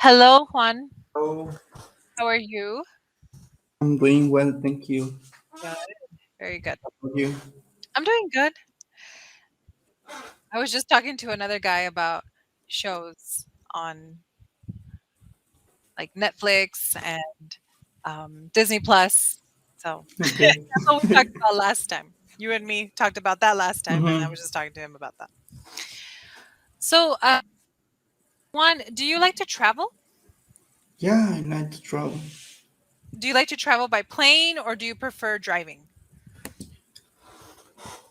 Hello, Juan. Oh, How are you? I'm doing well, thank you. Good. Very good. How about you? I'm doing good. I was just talking to another guy about shows on like Netflix and Disney Plus. So Okay. that's what we talked about last time. You and me talked about that last time, and I Mm-hmm. was just talking to him about that. So, Juan, do you like to travel? Yeah, I like to travel. Do you like to travel by plane or do you prefer driving?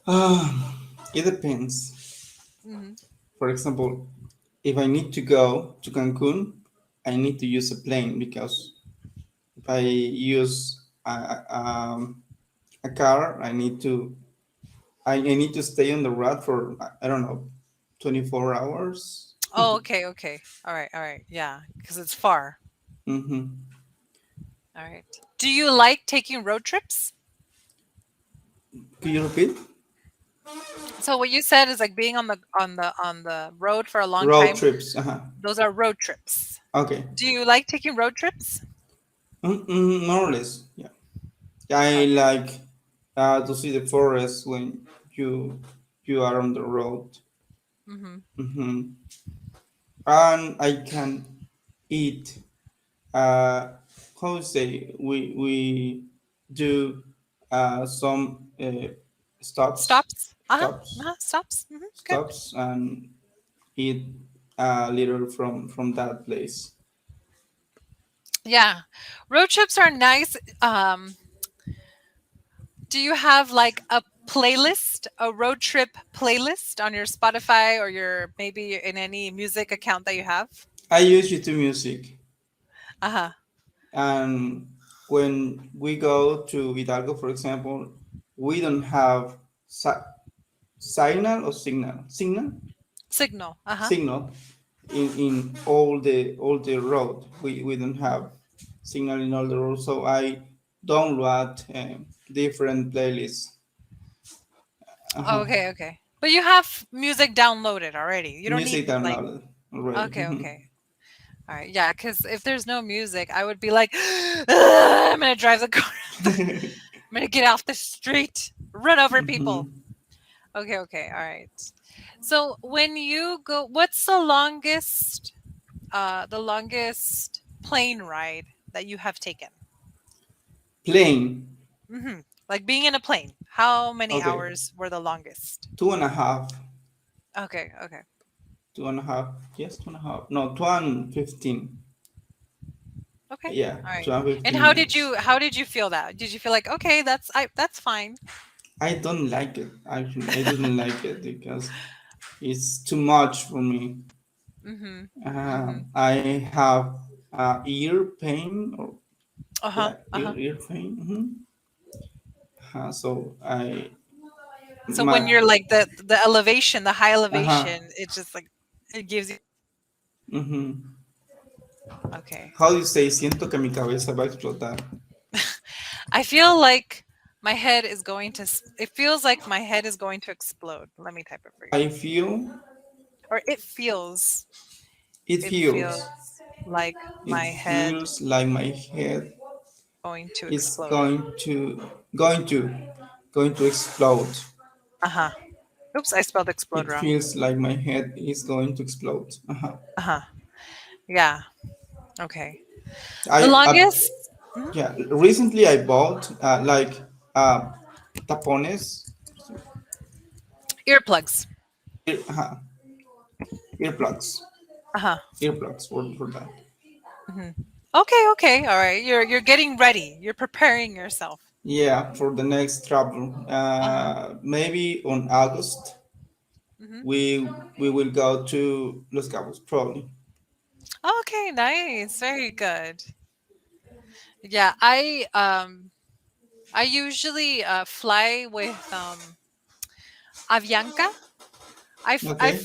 Um, it depends. Hmm. For example, if I need to go to Cancun, I need to use a plane because if I use a car, I need to stay on the road for I don't know 24 hours. Oh, okay, okay. All right. Yeah, because it's far. Mm-hmm. All right. Do you like taking road trips? Could you repeat? So what you said is like being on the road for a long Road time. trips. Uh-huh. Those are road trips. Okay. Do you like taking road trips? More or less. Yeah. I Okay. like to see the forest when you are on the road. Mm-hmm. Hmm. And I can eat. How to say we do some stops, Stops. Uh-huh. stops, Uh-huh. Stops. Good. stops, and eat a little from that place. Yeah. Road trips are nice. Do you have like a playlist, a road trip playlist on your Spotify or your maybe in any music account that you have? I use YouTube Music, Uh-huh. and when we go to Hidalgo, for example, we don't have signal or Signal. Uh-huh. signal in all the road. We don't have signal in all the road, so I download different playlists. Uh-huh. Okay, okay. But you have music downloaded already. You don't Music need like downloaded already. okay, Mhm. okay. All right. Yeah, cuz if there's no music, I would be like I'm going to drive the car. I'm going to get off the street, run over people. Mhm. Okay, okay. All right. So, when you go what's the longest plane ride that you have taken? Plane. Mhm. Like being in a plane. How many Okay, hours were the longest? two and a half, Okay, okay. two and a half. Yes, two and a half. No, 215. Okay. Yeah, All right. And 215 how did you minutes. how did you feel that? Did you feel like, "Okay, that's fine." I don't like it. Actually, I didn't like it because it's too much for me. Mhm. Mhm. I have ear pain or Uh-huh. yeah, Uh-huh. ear pain. So I So when my you're like the elevation, the high uh-huh. elevation, it just like it gives you Mm-hmm. okay. How do you say? Siento que mi cabeza va a explotar. I feel like my head is going to it feels like my head is going to explode. Let me type it for you. I feel Or it it feels feels like it my head feels like my head going to is explode. going to going to explode. Uh-huh. Oops, I spelled explode It wrong. feels like my head is going to explode. Uh-huh. Uh-huh. Yeah. Okay. The I longest mhm, Yeah, recently I bought uh, tapones, earplugs. ear, earplugs, Uh-huh. earplugs for that. Hmm. Okay, okay. All right. You're getting ready. You're preparing yourself. Yeah, for the next travel, Uh-huh. maybe on August Hmm. we will go to Los Cabos probably. Okay, nice. Very good. Yeah, I usually fly with Avianca. Okay.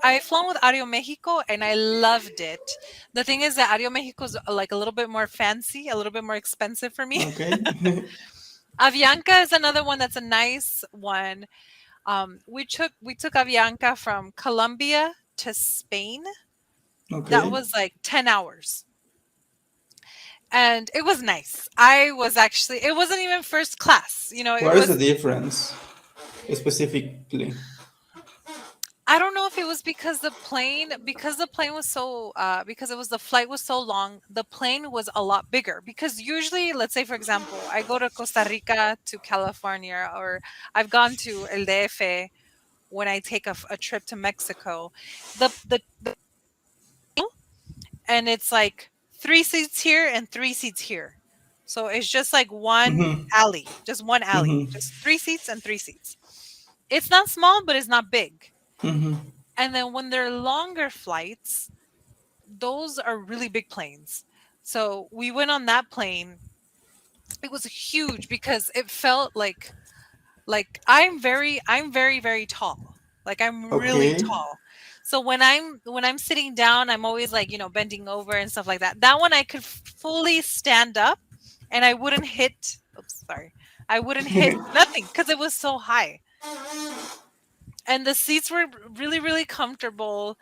I've flown with Aeromexico and I loved it. The thing is that Aeromexico is like a little bit more fancy, a little bit more expensive for me. Okay. Avianca is another one that's a nice one. We took Avianca from Colombia to Spain. That Okay. was like 10 hours. And it was nice. I was actually, it wasn't even first class. It What is the was, difference specifically? I don't know if it was because the plane was because the flight was so long, the plane was a lot bigger. Because usually, let's say, for example, I go to Costa Rica to California, or I've gone to El DF when I take a trip to Mexico. The and it's like 3 seats here and 3 seats here. So it's just like Mm-hmm. one alley, Mm-hmm. just 3 seats and 3 seats. It's not small, but it's not big. Mm-hmm. And then when they're longer flights, those are really big planes. So we went on that plane. It was huge because it felt like I'm very very tall. Like I'm really Okay. tall. So when I'm sitting down, I'm always like, bending over and stuff like that. That one I could fully stand up and I wouldn't hit oops, sorry. I wouldn't hit nothing cuz it was so high. And the seats were really really comfortable.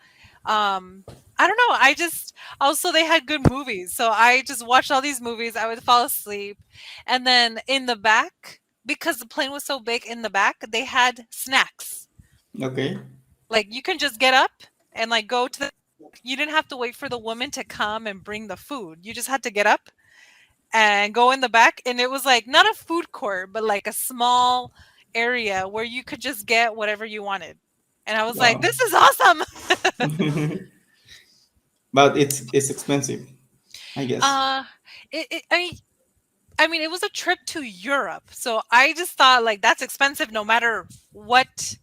I don't know, I just also they had good movies, so I just watched all these movies. I would fall asleep, and then in the back, because the plane was so big, in the back they had snacks. Okay. Like you can just get up and like go to the you didn't have to wait for the woman to come and bring the food. You just had to get up and go in the back, and it was like not a food court but like a small area where you could just get whatever you wanted. And I was like, Wow. this is awesome. But it's expensive, I guess. uh I mean, it was a trip to Europe, so I just thought like that's expensive no matter what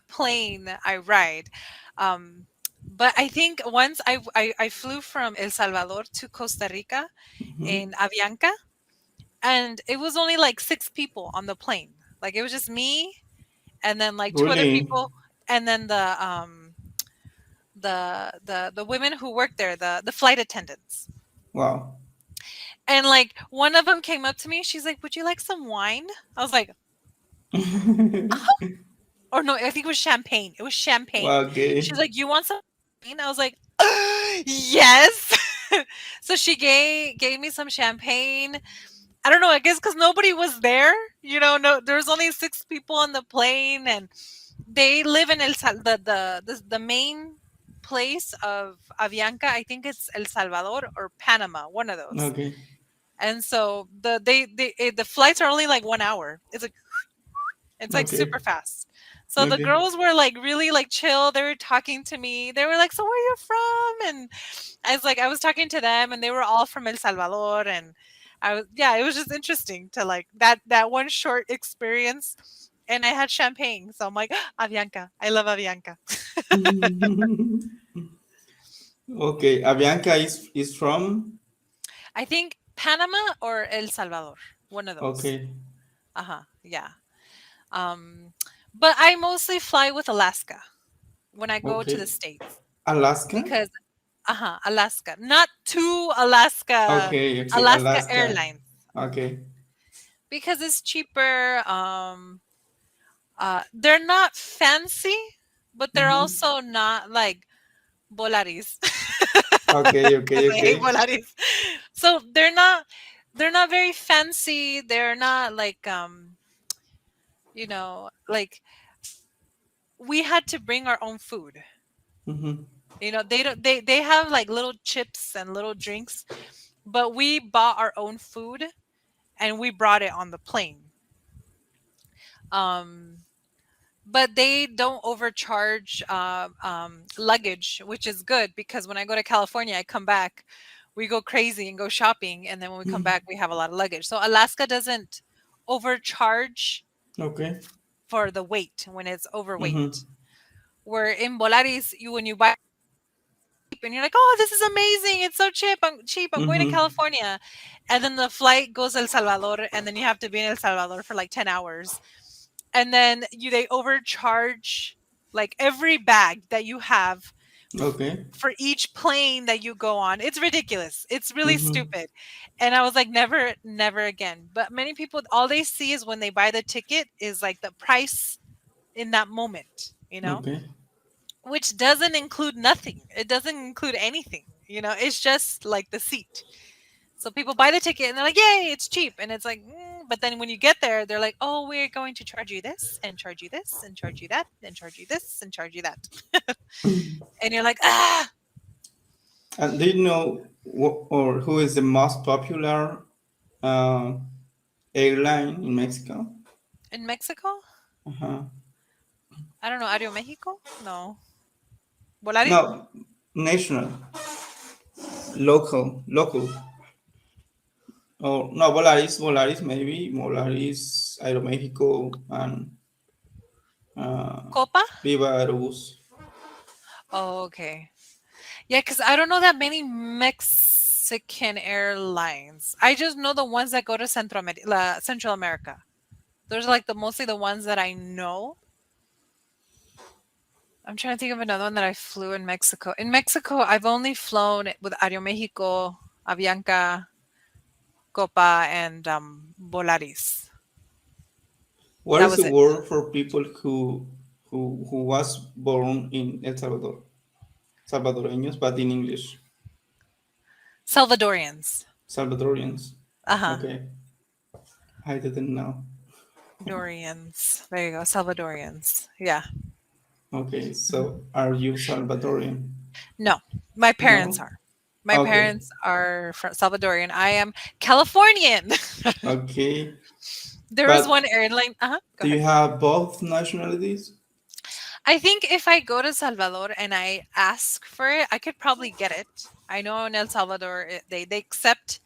plane I ride. Um, but I think once I flew from El Salvador to Costa Rica Hmm. in Avianca, and it was only like 6 people on the plane. Like it was just me, and then like two other Really? people, and then the women who worked there, the flight attendants. Wow. And like one of them came up to me, she's like, "Would you like some wine?" I was like, or no, I think it was champagne. It was champagne. She's Okay. like, "You want some champagne?" I was like, "Yes." So she gave me some champagne. I don't know, I guess because nobody was there. No, there was only 6 people on the plane, and they live in the main place of Avianca. I think it's El Salvador or Panama, one of those. Okay. And so the flights are only like 1 hour. It's like Okay. super fast. So the Okay. girls were like really like chill. They were talking to me. They were like, "So where are you from?" And I was talking to them, and they were all from El Salvador. And yeah, it was just interesting to like that one short experience. And I had champagne, so I'm like, Avianca. I love Avianca. Okay. Avianca is from. I think Panama or El Salvador, one of those. Okay. Uh huh. Yeah. Um, but I mostly fly with Alaska when I go to the Okay. states. Alaska. Because Alaska, not to Alaska, Okay. Okay. Alaska Alaska. Airlines, Okay. because it's cheaper. They're not fancy, but they're Mm-hmm. also not like Volaris, Okay. because Okay. I hate Okay. Volaris. So they're not very fancy. They're not like like we had to bring our own food. Mm-hmm. They don't they have like little chips and little drinks, but we bought our own food and we brought it on the plane. Um, but they don't overcharge luggage, which is good because when I go to California, I come back, we go crazy and go shopping, and then when we come back, we have a lot of luggage. So Alaska doesn't overcharge Okay. for the weight when it's Mm-hmm. overweight. Where in Volaris, when you buy and you're like, "Oh, this is amazing! It's so cheap. I'm going to Mm-hmm. California," and then the flight goes to El Salvador, and then you have to be in El Salvador for like 10 hours, and then they overcharge like every bag that you have Okay. for each plane that you go on. It's ridiculous. It's really Mm-hmm. stupid. And I was like, never, never again. But many people, all they see is when they buy the ticket is like the price in that moment. Okay. which doesn't include nothing. It doesn't include anything. It's just like the seat. So people buy the ticket and they're like, "Yay, it's cheap!" And it's like, but then when you get there, they're like, "Oh, we're going to charge you this and charge you this and charge you that and charge you this and charge you that," and you're like, "Ah!" And do you know or who is the most popular uh, airline in Mexico? In Mexico, Uh-huh. I don't know. Ario Mexico? No. Volaris? No, national, local. Oh no, Volaris maybe Volaris, Aeroméxico, and Copa? Viva Aerobus. Oh, okay. Yeah, because I don't know that many Mexican airlines. I just know the ones that go to Central America. Those are like mostly the ones that I know. I'm trying to think of another one that I flew in Mexico. In Mexico, I've only flown with Aeroméxico, Avianca, Copa, and Volaris. What That is was the it. word for people who was born in El Salvador? Salvadoreños, but in English, Salvadorians. Salvadorians. Uh huh. Okay, I didn't know. Dorians. There you go. Salvadorians. Yeah. Okay, Mhm. so are you Salvadorian? No, my parents No. are. My Okay. parents are from Salvadorian. I am Californian. Okay, There was one but airline. Uh huh. Go do you ahead. have both nationalities? I think if I go to Salvador and I ask for it, I could probably get it. I know in El Salvador they accept.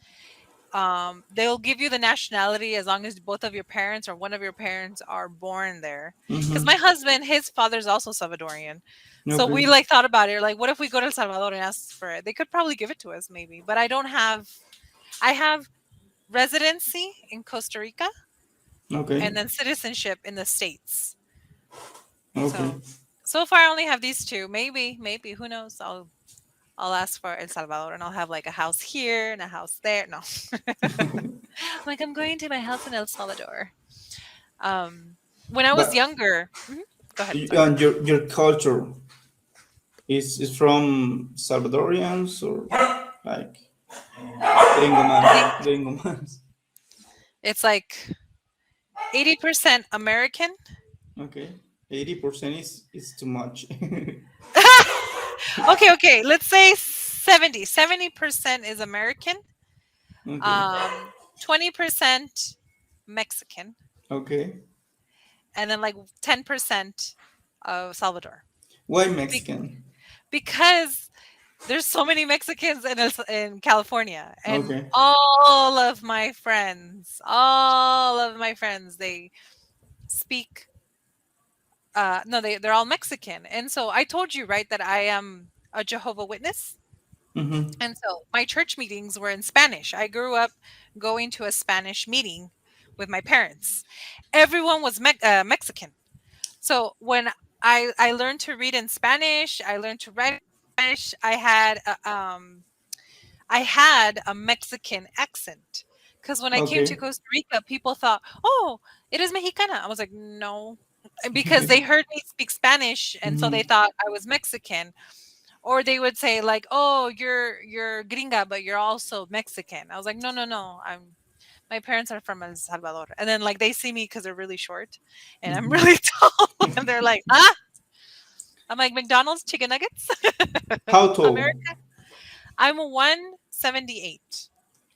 They'll give you the nationality as long as both of your parents or one of your parents are born there. Because my Mm-hmm. husband, his father's also Salvadorian. So we Okay. like thought about it. Like, what if we go to El Salvador and ask for it? They could probably give it to us, maybe. But I don't have. I have residency in Costa Rica Okay. and then citizenship in the states. Okay. So so far I only have these two. Maybe who knows? I'll ask for El Salvador and I'll have like a house here and a house there. No. Like I'm going to my house in El Salvador. When I was But younger, go ahead. Sorry. and your culture is from Salvadorians or like I think gringomans. it's like 80% American. Okay, 80% is too much. Okay. Let's say 70. 70% is American. Okay, 20% Mexican, okay. and then like 10% of Salvador. Why Be- Mexican? because there's so many Mexicans in California, and Okay. all of my friends, they speak. No, they're all Mexican, and so I told you right that I am a Jehovah Witness, Mm-hmm. and so my church meetings were in Spanish. I grew up going to a Spanish meeting with my parents. Everyone was Mexican. So when I learned to read in Spanish, I learned to write in Spanish. I had a Mexican accent because when I came to Okay. Costa Rica, people thought, "Oh, it is Mexicana." I was like, "No," because they heard me speak Spanish, and so they Mm-hmm. thought I was Mexican. Or they would say like, "Oh, you're gringa, but you're also Mexican." I was like, "No, no, no. My parents are from El Salvador." And then like they see me because they're really short, and I'm Mm-hmm. really tall, and they're like, "Ah." I'm like McDonald's chicken nuggets, How tall? America. I'm 178.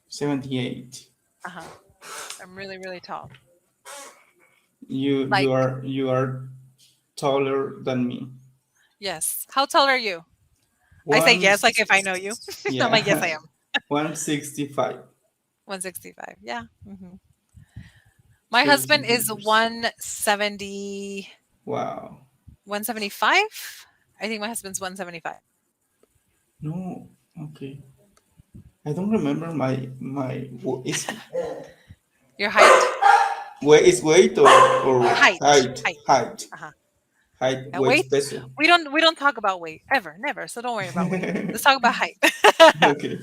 78. Uh huh. I'm really really tall. You Like you are you are taller than me. yes. How tall are you? I say One, yes, like if I know you. I'm like yes, I yeah, am. 165. 165. Yeah. My Three husband is centimeters. 170. Wow. 175. I think my husband's 175. No. Okay. I don't remember is Your height? weight or Height. Height. height Uh-huh. height Yeah, weight weight? peso. We don't talk about weight ever, never. So don't worry about weight. Let's talk about height. Okay.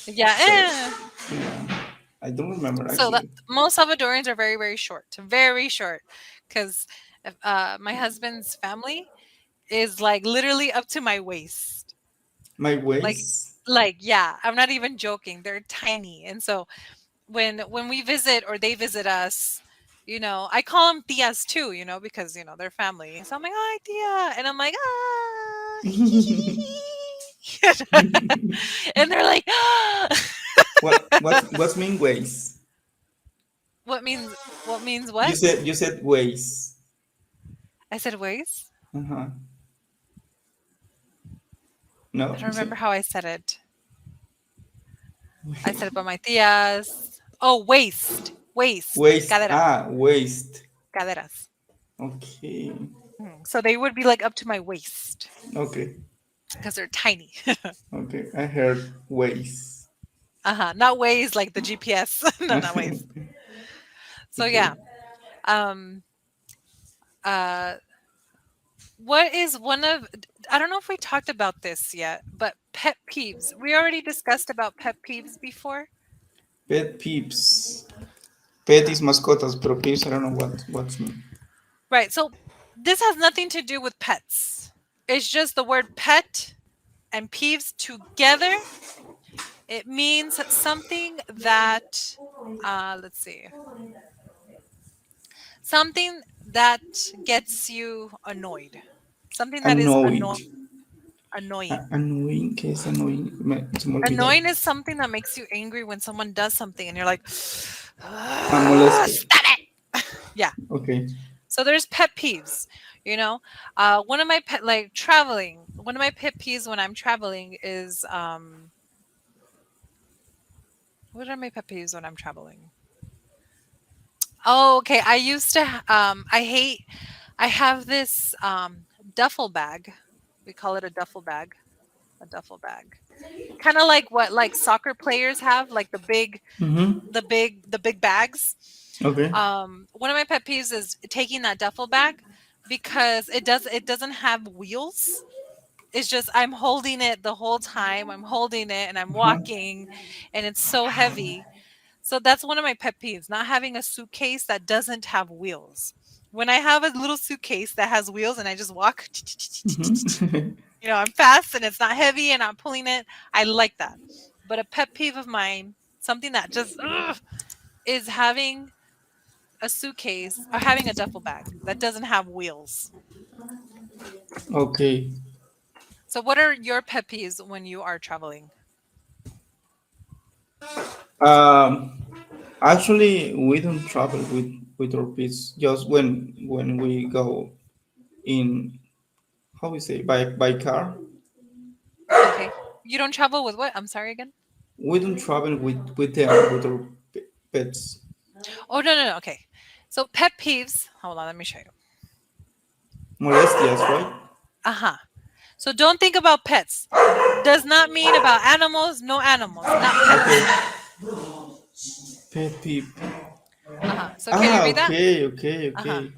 Yeah. So yeah, I don't remember So actually. most Salvadorians are very very short, very short, because my husband's family. is like literally up to my waist. My Like waist. yeah, I'm not even joking. They're tiny. And so when we visit or they visit us, I call them tias too, because they're family. So I'm like, "Hi, tia," and I'm like, "Ah, and they're like, ah. What's mean waist? What means You what? said waist. I said waist. Uh-huh. I No. don't remember how I said it. I said it by my tias. Oh, waist, Waist. caderas, Ah, waist. caderas. Okay. So they would be like up to my waist Okay. because they're tiny. Okay. I heard waist. Not Waze like the GPS. No, not Waze. So Okay. yeah. Um uh what is one of I don't know if we talked about this yet, but pet peeves. We already discussed about pet peeves before. Pet peeps. Pet Uh-huh. is mascotas, pero peeps I don't know what's mean. Right. So this has nothing to do with pets. It's just the word pet and peeves together. It means something that let's see. Something that gets you annoyed. Something that is Annoyed. annoying. Annoying. ¿Qué es annoying? Se me olvidó. Annoying is something that makes you angry when someone does something and you're like, Ah, "Ah, molesto. stop it." Yeah. Okay. So there's pet peeves, you know. One of my pet like traveling. One of my pet peeves when I'm traveling is what are my pet peeves when I'm traveling? Oh, okay. I have this duffel bag. We call it a duffel bag. A duffel bag. Kind of like what like soccer players have, like Mm-hmm. the big bags. Okay. One of my pet peeves is taking that duffel bag because it doesn't have wheels. It's just I'm holding it the whole time. I'm holding it and I'm Uh-huh. walking and it's so heavy. So that's one of my pet peeves, not having a suitcase that doesn't have wheels. When I have a little suitcase that has wheels and I just walk, Mm-hmm. I'm fast and it's not heavy and I'm pulling it. I like that. But a pet peeve of mine, something that just is having a suitcase or having a duffel bag that doesn't have wheels. Okay. So, what are your pet peeves when you are traveling? Um, Actually, we don't travel with our pets. Just when we go in, how we say, by car. Okay. You don't travel with what? I'm sorry again. We don't travel with them with our pets. Oh, no, no, no. Okay. So, pet peeves. Hold on. Let me show you. Molestias, right? Uh huh. So, don't think about pets. Does not mean about animals, no animals, not pets. Okay. Pet peeve. Uh huh. So, can you Ah, read that? okay, Uh huh. okay.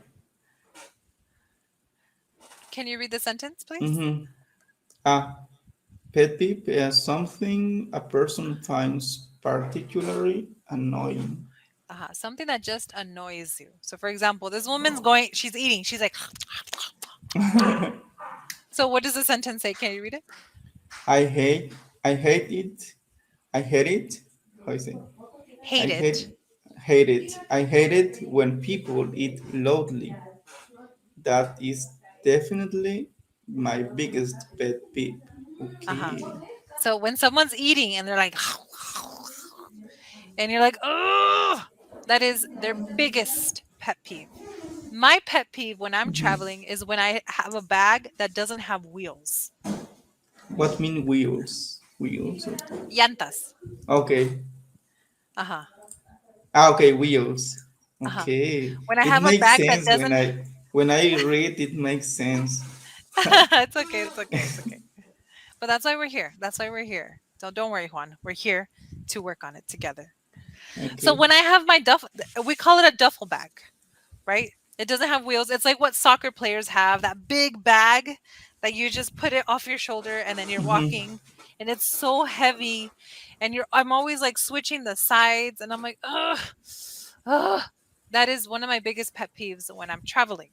Can you read the sentence, please? Mm-hmm. Ah, pet peeve is something a person finds particularly annoying. Something that just annoys you. So, for example, this woman's going, she's eating, she's like, so what does the sentence say? Can you read it? I hate, I hate it. I hate it. How you say? I Hate it. hate it. I hate it when people eat loudly. That is definitely my biggest pet peeve. Uh huh. Okay. So, when someone's eating and they're like, and you're like, oh, that is their biggest pet peeve. My pet peeve when I'm traveling is when I have a bag that doesn't have wheels. What mean wheels? Wheels. Llantas. Okay. Uh huh. Ah, okay, wheels. Uh huh. Okay. When I It have a makes bag that sense doesn't, when I read it makes sense. it's okay. It's okay. It's okay. But that's why we're here. That's why we're here. So don't worry, Juan. We're here to work on it together. So Okay. when I have my we call it a duffel bag, right? It doesn't have wheels. It's like what soccer players have, that big bag that you just put it off your shoulder and then you're Mm-hmm. walking and it's so heavy and I'm always like switching the sides and I'm like, ugh, ugh. That is one of my biggest pet peeves when I'm traveling.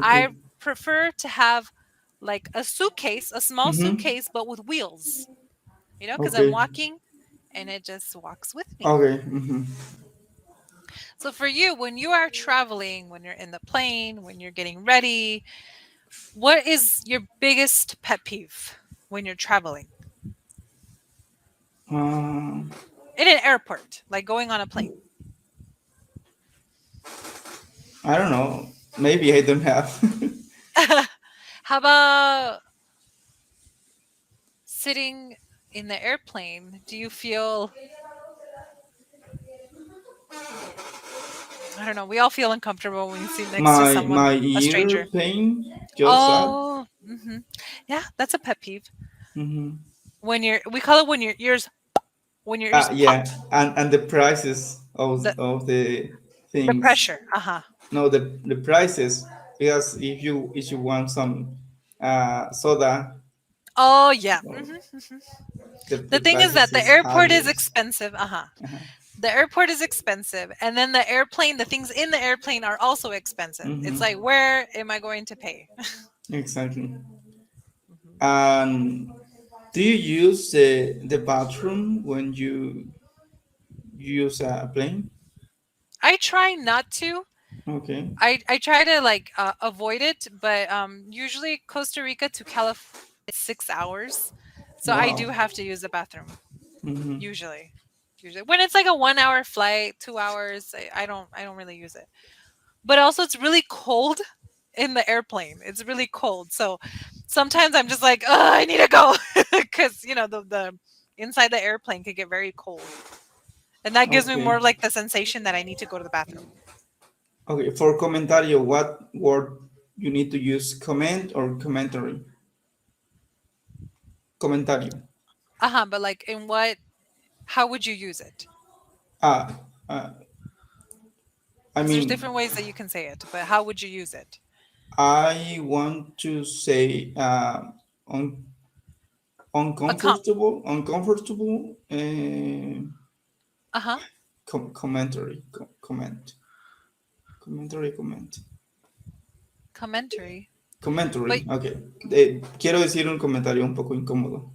I Okay. prefer to have like a suitcase, a small Mm-hmm. suitcase, but with wheels. Because I'm Okay. walking and it just walks with me. Okay. Mm-hmm. So for you, when you are traveling, when you're in the plane, when you're getting ready, what is your biggest pet peeve when you're traveling Uh, in an airport, like going on a plane? I don't know. Maybe I don't have. How about sitting in the airplane? Do you feel, I don't know, we all feel uncomfortable when you sit next to My someone, a ear stranger. pain. Just that. Oh, yeah, that's a pet peeve. Mm-hmm. We call it when your ears pop. Yeah, and the prices The of the the things. pressure. Uh-huh. No, the prices, because if you want some soda, Oh yeah. well, Hmm. the The thing is prices that the is airport higher. is expensive. Uh-huh. Uh-huh. The airport is expensive, and then the airplane, the things in the airplane are also expensive. It's like, Mm-hmm. where am I going to pay? Exactly. Mhm. And do you use the bathroom when you use a plane? I try not to. Okay. I try to like avoid it, but usually Costa Rica to California is 6 hours, so I do Wow. have to use the bathroom Mm-hmm. usually. Usually, when it's like a 1 hour flight, 2 hours, I don't really use it. But also, it's really cold in the airplane. It's really cold, so sometimes I'm just like, oh, I need to go because the inside the airplane could get very cold, and that gives me Okay. more of like the sensation that I need to go to the bathroom. Okay. For comentario, what word you need to use? Comment or commentary? Comentario. But like in what? How would you use it? Ah, uh, I Because there's mean, different ways that you can say it, but how would you use it? I want to say A com. uncomfortable Uh-huh. commentary, comment, Commentary. But commentary, ok. Quiero decir un comentario un poco incómodo.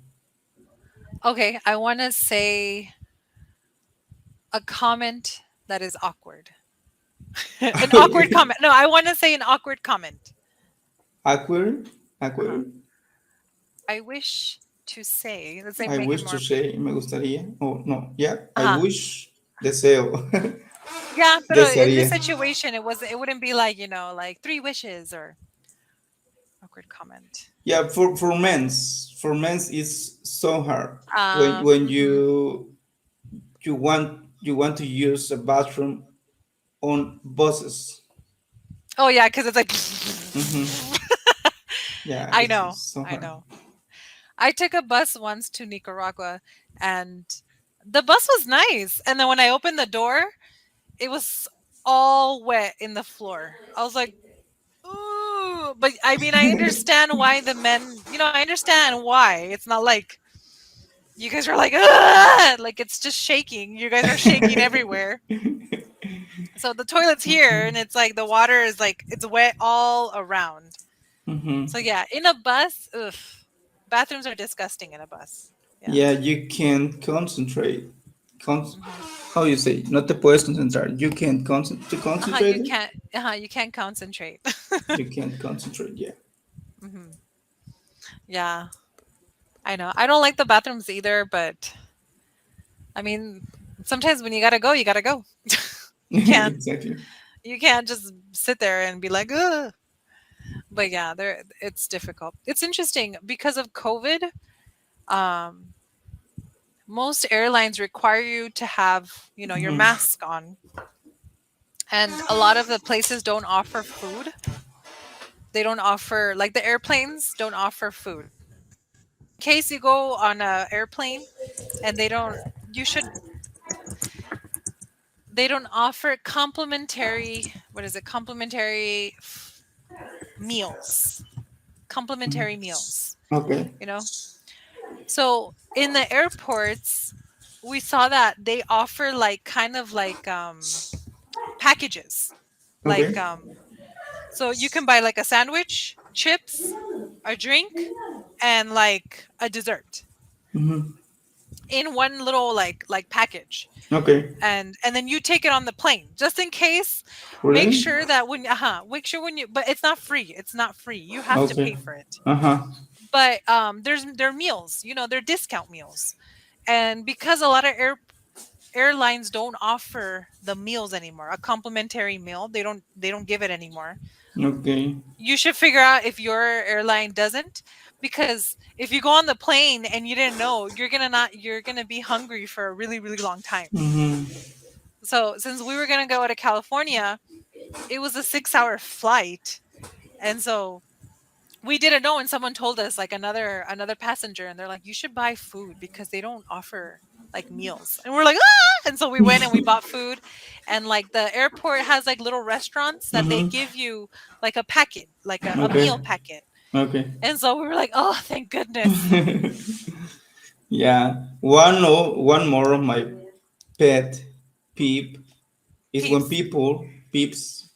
okay, I want to say a comment that is awkward. An awkward Okay. comment. No, I want to say an awkward comment. Awkward, Uh-huh. awkward. I wish to say, let's say I make it wish to more. say, me gustaría, oh no, yeah, I Uh-huh. wish, deseo, Yeah, but in this desearía. situation it wouldn't be like, like three wishes or awkward comment. Yeah, for men's is so hard when Mhm. you want to use a bathroom on buses. Oh yeah, cuz it's like Hmm. Yeah, I it's know. so I hard. know. I took a bus once to Nicaragua and the bus was nice. And then when I opened the door, it was all wet in the floor. I was like, ooh. But I mean, I understand why the men, I understand why. It's not like you guys are like, "Ugh!" Like it's just shaking. You guys are shaking everywhere. So the toilet's here and it's like the water is like, it's wet all around. Hmm. So yeah, in a bus, ugh, bathrooms are disgusting in a bus. Yeah. Yeah, you can't concentrate. Con- Hmm. how you say? No te puedes concentrar. You can't to You concentrate. can't. You can't concentrate. You can't concentrate. Yeah. Hmm. Yeah, I know. I don't like the bathrooms either, but I mean, sometimes when you gotta go, you gotta go. you can't. Exactly. You can't just sit there and be like, ugh. But yeah, there. It's difficult. It's interesting because of COVID. Um, most airlines require you to have, your Hmm. mask on, and a lot of the places don't offer food. They don't offer like the airplanes don't offer food. In case you go on a airplane and you should they don't offer complimentary, what is it, meals, complimentary meals, Okay. you know so in the airports we saw that they offer like kind of like packages, Okay. like so you can buy like a sandwich, chips, a drink, and like a dessert Mm-hmm. in one little like package. Okay. And then you take it on the plane just in case. Make Really? sure that when make sure when you, but it's not free. It's not free. You have to Okay. pay for it. Uh-huh. But there are meals, they're discount meals. And because a lot of airlines don't offer the meals anymore, a complimentary meal, they don't give it anymore. Okay. You should figure out if your airline doesn't, because if you go on the plane and you didn't know, you're gonna be hungry for a really, really long time. Mm-hmm. So since we were gonna go to California, it was a 6-hour flight. And so we didn't know, and someone told us, like, another passenger, and they're like, you should buy food because they don't offer like meals. And we're like, ah! And so we went and we bought food. And like the airport has like little restaurants that they Mm-hmm. give you like a packet, like a Okay. meal packet. Okay. And so we were like, oh, thank goodness. Yeah. One more of my pet peeve is when Peeps. people peeps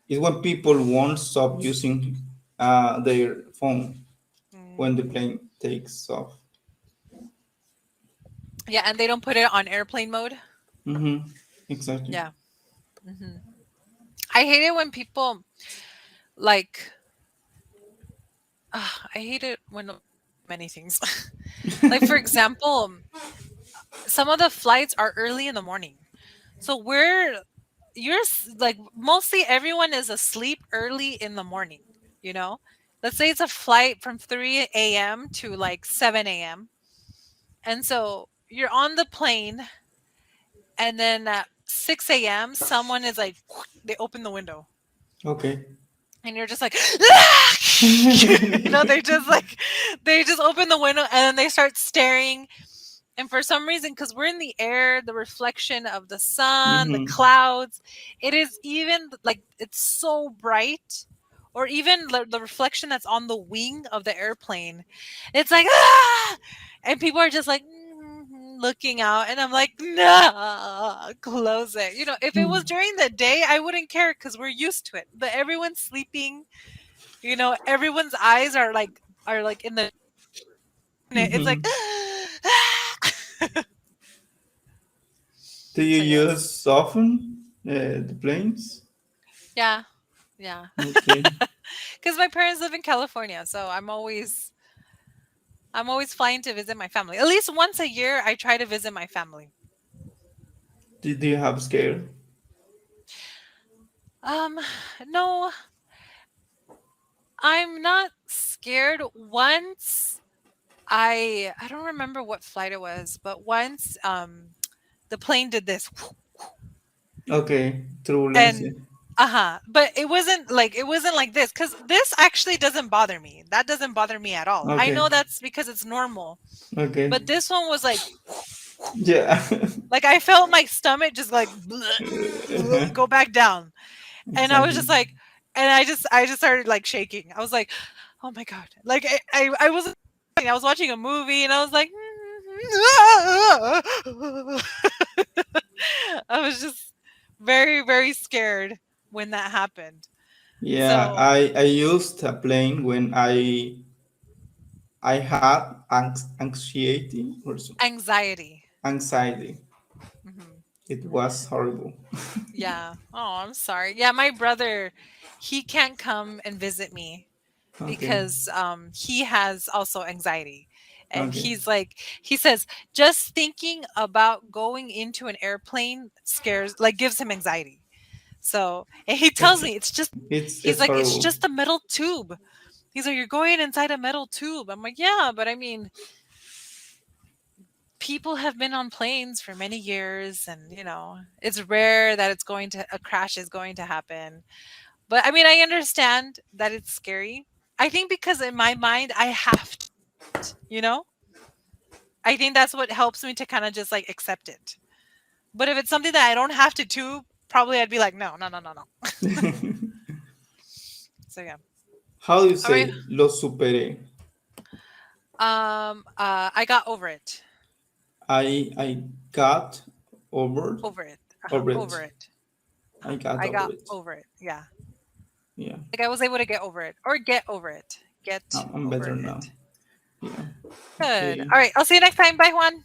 is when people won't stop using their phone when the Mm. plane takes off. Yeah, and they don't put it on airplane mode. Mm-hmm. Exactly. Yeah. Hmm. I hate it when people like I hate it when many things. Like, for example, some of the flights are early in the morning. So like, mostly everyone is asleep early in the morning, you know? Let's say it's a flight from 3 a.m. to like 7 a.m. And so you're on the plane, and then at 6 a.m., someone is like, they open the window, Okay. and you're just like, they just open the window, and then they start staring. And for some reason, because we're in the air, the reflection of the sun, the Mm-hmm. clouds, it is even like it's so bright. Or even the reflection that's on the wing of the airplane. It's like, ah! And people are just like, looking out. And I'm like, no, close it. If it was during the day, I wouldn't care because we're used to it. But everyone's sleeping. Everyone's eyes are like in the. It's like, Mm-hmm. Do you so yes. use often the planes? Yeah. Yeah. Okay. Because my parents live in California, so I'm always flying to visit my family. At least once a year, I try to visit my family. Do you have scare? Um, no, I'm not scared. Once I don't remember what flight it was, but once the plane did this, Okay. Turbulence. and but it wasn't like this, because this actually doesn't bother me. That doesn't bother me at all. I Okay. know that's because it's normal. Okay. But this one was like Yeah. like I felt my stomach just like Uh-huh. go back down. And I was Exactly. just like, and I just started like shaking. I was like, oh my god. Like I wasn't, I was watching a movie, and I was like, I was just very, very scared when that happened. Yeah, So I used a plane when I had anxiety or anxiety. anxiety. Hmm. It was horrible. Yeah. Oh, I'm sorry. Yeah, my brother, he can't come and visit me Okay. because he has also anxiety. And Okay. he says, just thinking about going into an airplane scares, like, gives him anxiety. So, and he tells me it's just, he's It's like, it's horrible. just a metal tube. He's like, you're going inside a metal tube. I'm like, yeah, but I mean, people have been on planes for many years, and it's rare that a crash is going to happen. But I mean, I understand that it's scary. I think because in my mind I have to, you know? I think that's what helps me to kind of just like accept it. But if it's something that I don't have to do, probably I'd be like, no, no, no, no, no. So yeah. How do you All right. say lo superé? I got over it. I got over Over it. over Over it. it. I got I over got it. over it. Yeah. Yeah. Like, I was able to get over it, or get over it. get I'm over better it. now. Yeah. Good. Okay. All right. I'll see you next time. Bye, Juan.